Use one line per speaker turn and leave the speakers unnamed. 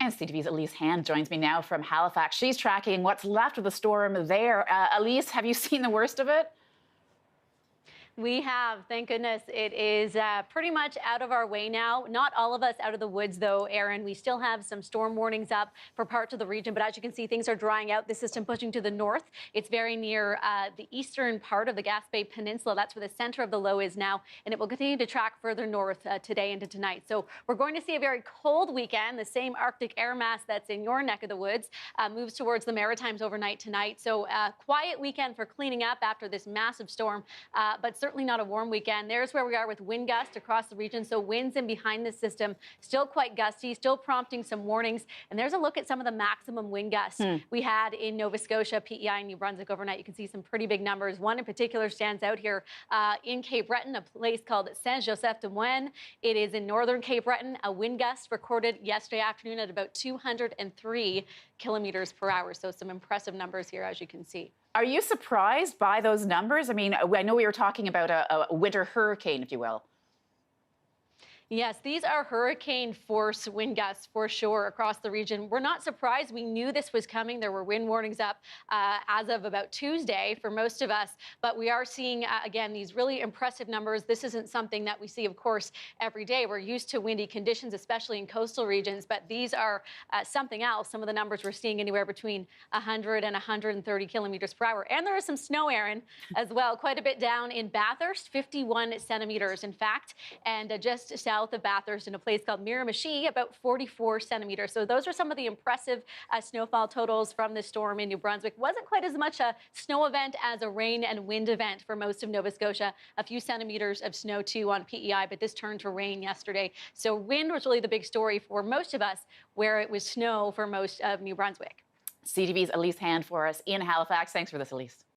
And CTV's Alyse Hand joins me now from Halifax. She's tracking what's left of the storm there. Alyse, have you seen the worst of it?
We have, thank goodness. It is pretty much out of our way now. Not all of us out of the woods, though, Aaron. We still have some storm warnings up for parts of the region, but as you can see, things are drying out. This system pushing to the north. It's very near the eastern part of the Gaspé Peninsula. That's where the center of the low is now, and it will continue to track further north today into tonight. So we're going to see a very cold weekend. The same Arctic air mass that's in your neck of the woods moves towards the Maritimes overnight tonight. So quiet weekend for cleaning up after this massive storm, but certainly not a warm weekend. There's where we are with wind gusts across the region. So winds in behind this system still quite gusty, still prompting some warnings. And there's a look at some of the maximum wind gusts we had in Nova Scotia, PEI, and New Brunswick overnight. You can see some pretty big numbers. One in particular stands out here in Cape Breton, a place called Saint-Joseph-de-Moine. It is in northern Cape Breton. A wind gust recorded yesterday afternoon at about 203 kilometers per hour. So some impressive numbers here, as you can see.
Are you surprised by those numbers? I mean, I know we were talking about a winter hurricane, if you will.
Yes, these are hurricane force wind gusts for sure across the region. We're not surprised. We knew this was coming. There were wind warnings up as of about Tuesday for most of us. But we are seeing, again, these really impressive numbers. This isn't something that we see, of course, every day. We're used to windy conditions, especially in coastal regions. But these are something else. Some of the numbers we're seeing anywhere between 100 and 130 kilometers per hour. And there is some snow, Aaron, as well. Quite a bit down in Bathurst, 51 centimeters, in fact. And just south of Bathurst in a place called Miramichi, about 44 centimeters. So those are some of the impressive snowfall totals from this storm in New Brunswick. Wasn't quite as much a snow event as a rain and wind event for most of Nova Scotia. A few centimeters of snow too on PEI, but this turned to rain yesterday. So wind was really the big story for most of us, where it was snow for most of New Brunswick.
CTV's Alyse Hand for us in Halifax. Thanks for this, Alyse.